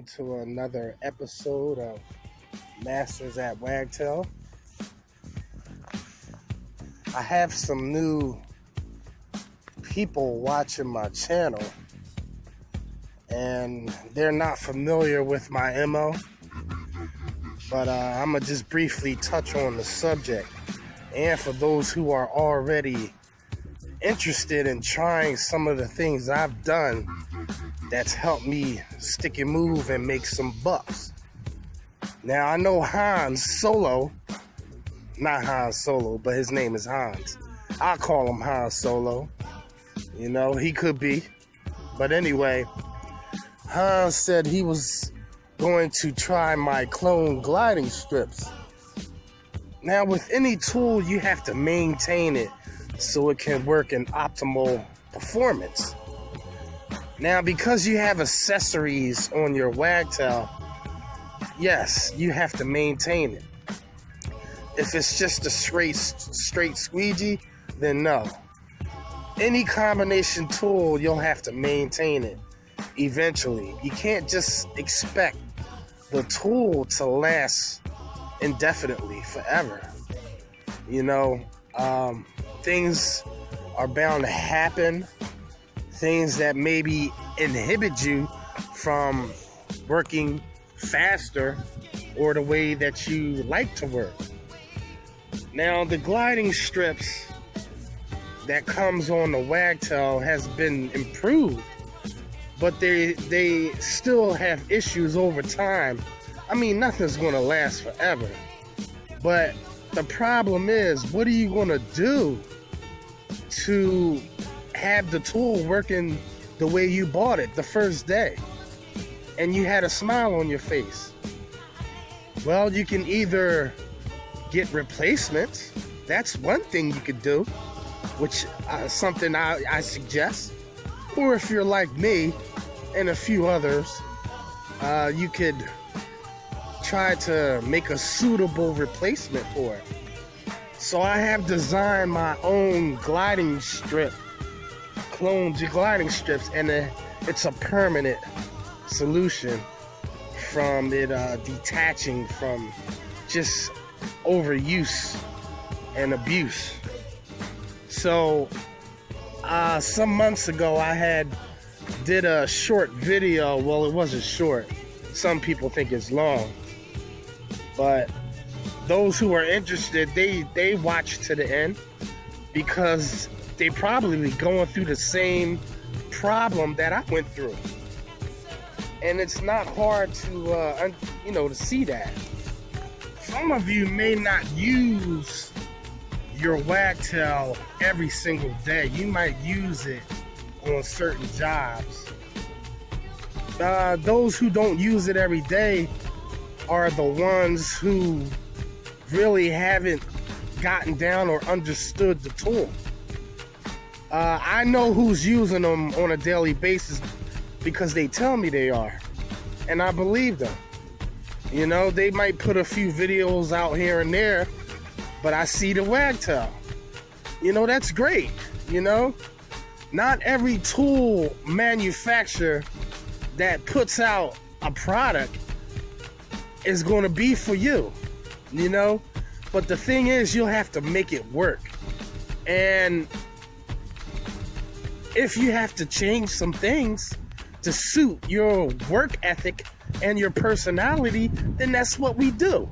to another episode of Masters at Wagtail. I have some new people watching my channel, and they're not familiar with my MO, but I'm going to just briefly touch on the subject. And for those who are already interested in trying some of the things I've done that's helped me stick and move and make some bucks. Now, I know Hans Solo, not Hans Solo, but his name is Hans. I call him Hans Solo. You know, he could be. But anyway, Hans said he was going to try my clone gliding strips. Now, with any tool, you have to maintain it so it can work in optimal performance. Now, because you have accessories on your Wagtail, yes, you have to maintain it. If it's just a straight squeegee, then no. Any combination tool, you'll have to maintain it eventually. You can't just expect the tool to last indefinitely, forever. You know, things are bound to happen. Things that maybe inhibit you from working faster or the way that you like to work. Now, the gliding strips that comes on the Wagtail has been improved, but they still have issues over time. I mean, nothing's going to last forever. But the problem is, what are you going to do to have the tool working the way you bought it the first day and you had a smile on your face? Well, you can either get replacements. That's one thing you could do, which something I suggest. Or if you're like me and a few others, you could try to make a suitable replacement for it. So I have designed my own gliding strip, clone gliding strips, and it's a permanent solution from it detaching from just overuse and abuse. So some months ago I did a short video. Well, it wasn't short. Some people think it's long, but those who are interested, they watch to the end, because they probably going through the same problem that I went through. And it's not hard to, to see that. Some of you may not use your Wagtail every single day. You might use it on certain jobs. Those who don't use it every day are the ones who really haven't gotten down or understood the tool. I know who's using them on a daily basis because they tell me they are, and I believe them. You know, they might put a few videos out here and there, but I see the Wagtail. You know, that's great. You know, not every tool manufacturer that puts out a product is going to be for you, you know. But the thing is, you'll have to make it work. And if you have to change some things to suit your work ethic and your personality, then that's what we do.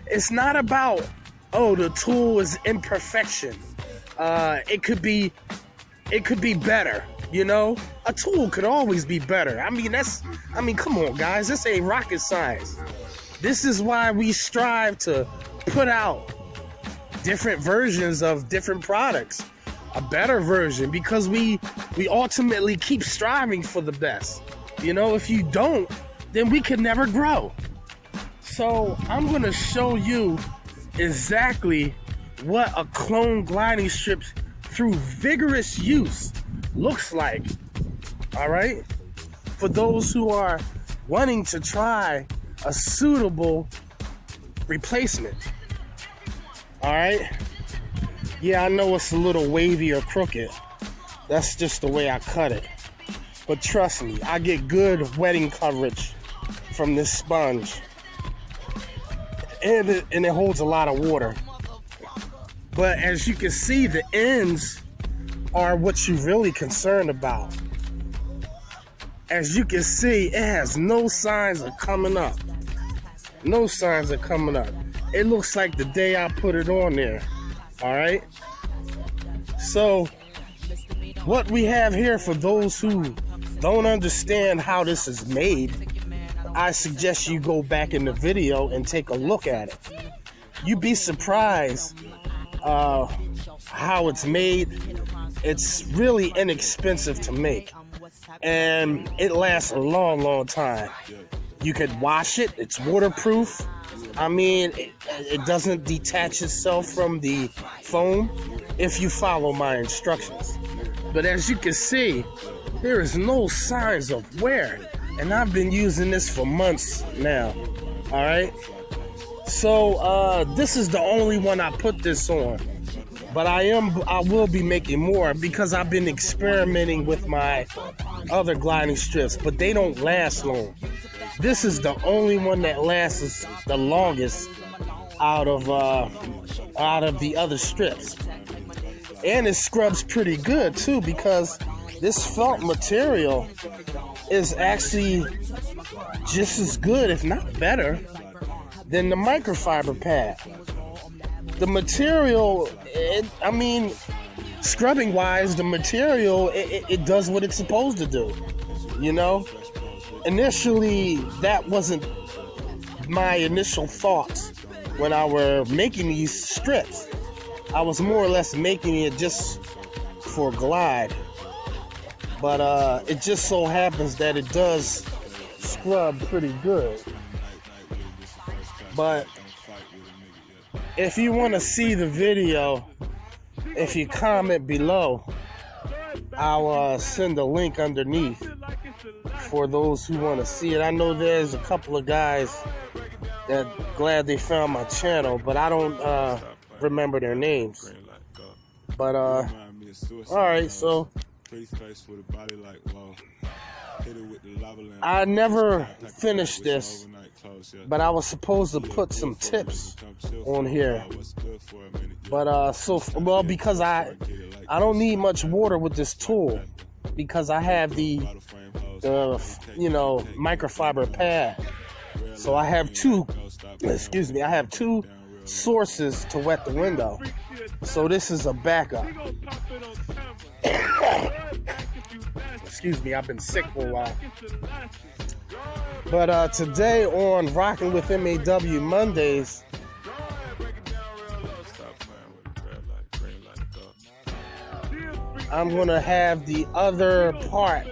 It's not about, oh, the tool is imperfection. It could be better, you know? A tool could always be better. I mean, come on, guys. This ain't rocket science. This is why we strive to put out different versions of different products. A better version, because we ultimately keep striving for the best. You know, if you don't, then we can never grow. So I'm going to show you exactly what a clone gliding strip through vigorous use looks like. All right? For those who are wanting to try a suitable replacement. All right? Yeah, I know it's a little wavy or crooked. That's just the way I cut it. But trust me, I get good wetting coverage from this sponge. And it holds a lot of water. But as you can see, the ends are what you're really concerned about. As you can see, it has no signs of coming up. No signs of coming up. It looks like the day I put it on there. All right. So what we have here, for those who don't understand how this is made, I suggest you go back in the video and take a look at it. You'd be surprised how it's made. It's really inexpensive to make, and it lasts a long, long time. You could wash it. It's waterproof. I mean, it doesn't detach itself from the foam if you follow my instructions. But as you can see, there is no signs of wear, and I've been using this for months now. All right. So this is the only one I put this on, but I will be making more because I've been experimenting with my other gliding strips, but they don't last long. This is the only one that lasts the longest out of the other strips, and it scrubs pretty good too, because this felt material is actually just as good, if not better, than the microfiber pad. The material, I mean, scrubbing wise, the material, it does what it's supposed to do, you know? Initially, that wasn't my initial thoughts when I were making these strips. I was more or less making it just for glide. But it just so happens that it does scrub pretty good. But if you want to see the video, if you comment below, I'll send a link underneath for those who want to see it. I know there's a couple of guys that glad they found my channel, but I don't remember their names. But all right, so I never finished this, but I was supposed to put some tips on here. But because I don't need much water with this tool, because I have the microfiber pad. So I have two sources to wet the window. So this is a backup. Excuse me, I've been sick for a while. But today on Rocking with M.A.W. Mondays, I'm going to have the other part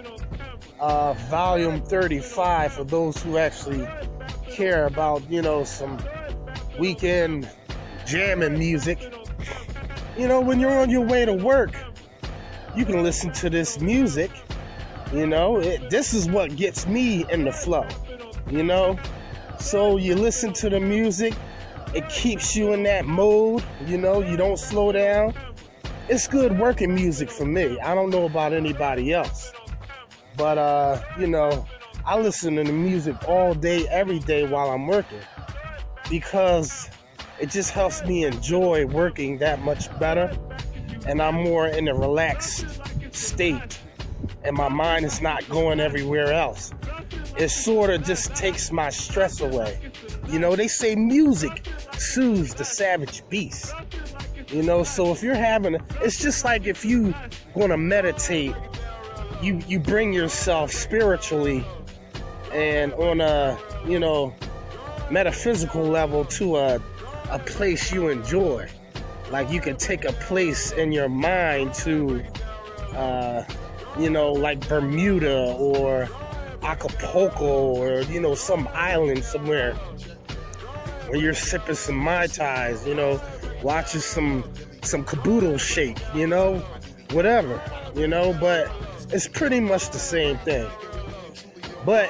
of volume 35 for those who actually care about, some weekend jamming music. When you're on your way to work, you can listen to this music. This is what gets me in the flow, So you listen to the music, it keeps you in that mode, you don't slow down. It's good working music for me. I don't know about anybody else. But, I listen to the music all day, every day while I'm working, because it just helps me enjoy working that much better. And I'm more in a relaxed state, and my mind is not going everywhere else. It sort of just takes my stress away. They say music soothes the savage beast. So if you're it's just like if you want to meditate, you bring yourself spiritually and on a, metaphysical level to a place you enjoy. Like you can take a place in your mind to, like Bermuda or Acapulco or, some island somewhere where you're sipping some Mai Tais, watching some caboodle shake, whatever, but it's pretty much the same thing. But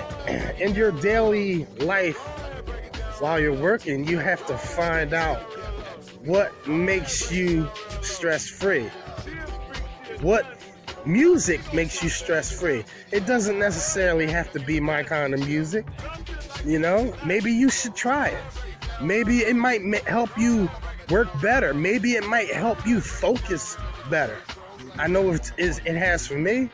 in your daily life, while you're working, you have to find out what makes you stress-free. What music makes you stress-free. It doesn't necessarily have to be my kind of music. You know, maybe you should try it. Maybe it might help you work better. Maybe it might help you focus better. I know it has for me.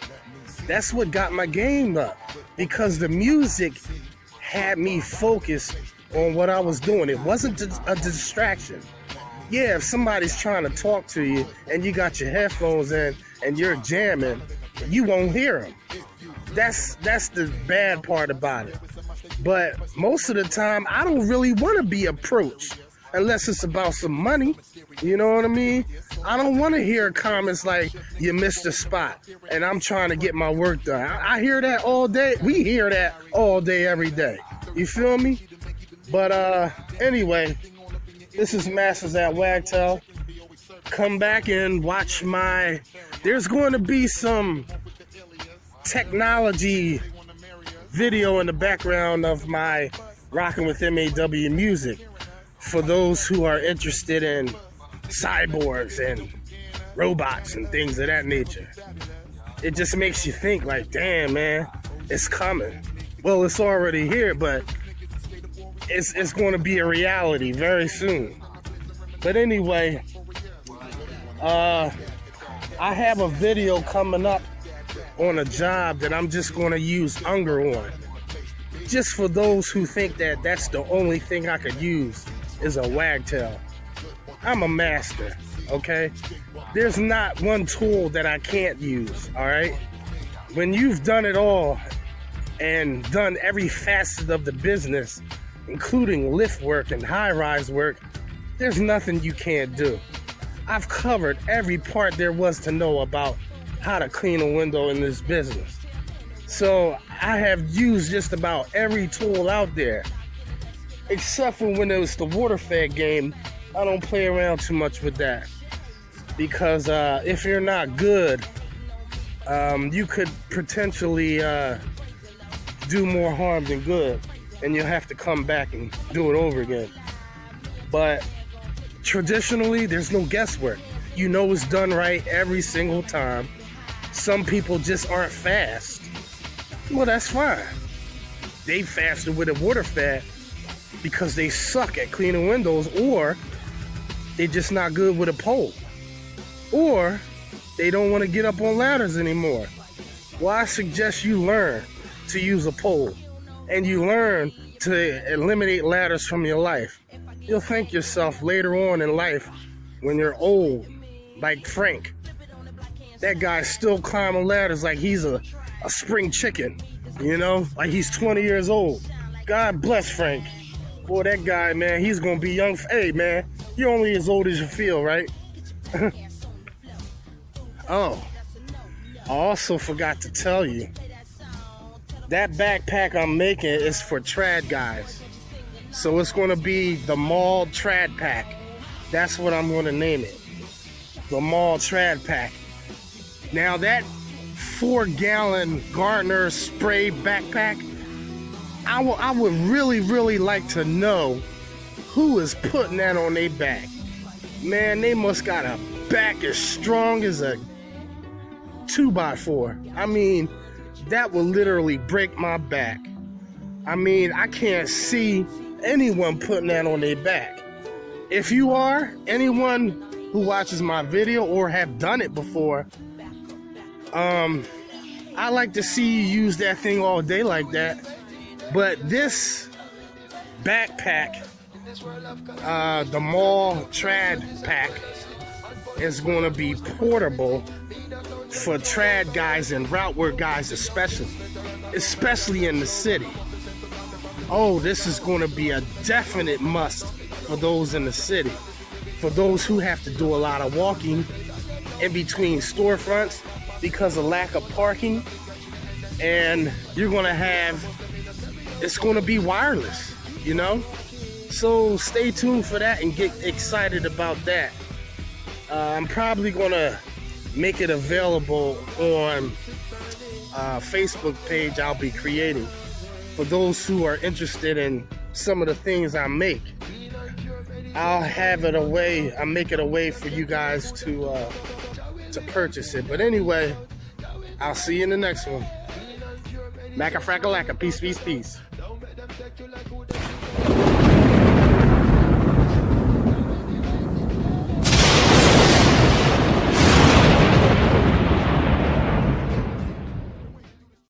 That's what got my game up, because the music had me focused on what I was doing. It wasn't a distraction. Yeah, if somebody's trying to talk to you and you got your headphones in and you're jamming, you won't hear them. That's the bad part about it. But most of the time, I don't really want to be approached unless it's about some money. You know what I mean? I don't want to hear comments like, you missed a spot and I'm trying to get my work done. I hear that all day. We hear that all day, every day. You feel me? But anyway, this is Masters at Wagtail. Come back and watch there's going to be some technology video in the background of my Rocking with M.A.W. music for those who are interested in cyborgs and robots and things of that nature. It just makes you think like, damn, man, it's coming. Well, it's already here, but it's going to be a reality very soon. But anyway, I have a video coming up on a job that I'm just going to use Unger on. Just for those who think that that's the only thing I could use is a wagtail. I'm a master, okay? There's not one tool that I can't use, all right? When you've done it all and done every facet of the business, including lift work and high-rise work, there's nothing you can't do. I've covered every part there was to know about how to clean a window in this business. So I have used just about every tool out there, except for when it was the water fed game. I don't play around too much with that, because if you're not good, you could potentially do more harm than good, and you'll have to come back and do it over again. But traditionally, there's no guesswork. You know it's done right every single time. Some people just aren't fast. Well, that's fine. They faster with a water fed because they suck at cleaning windows, or they're just not good with a pole, or they don't want to get up on ladders anymore. Well, I suggest you learn to use a pole, and you learn to eliminate ladders from your life. You'll thank yourself later on in life when you're old, like Frank. That guy's still climbing ladders like he's a spring chicken, you know, like he's 20 years old. God bless Frank. Boy, that guy, man, he's gonna be young. Hey, man, you're only as old as you feel, right? Oh, I also forgot to tell you, that backpack I'm making is for trad guys. So it's gonna be the Mall Trad Pack. That's what I'm gonna name it. The Mall Trad Pack. Now that 4-gallon Gardner spray backpack, I would really, really like to know who is putting that on their back. Man, they must got a back as strong as a 2x4. I mean, that will literally break my back. I mean, I can't see anyone putting that on their back. If you are, anyone who watches my video or have done it before, I like to see you use that thing all day like that. But this backpack, the Mall Trad Pack, is going to be portable for trad guys and route work guys especially in the city. Oh, this is going to be a definite must for those in the city. For those who have to do a lot of walking in between storefronts because of lack of parking. And you're going to have, it's going to be wireless, you know? So stay tuned for that and get excited about that. I'm probably going to make it available on Facebook page I'll be creating for those who are interested in some of the things I make. I'll make it a way for you guys to purchase it. But anyway, I'll see you in the next one. Macka fracka lacka, peace, peace, peace.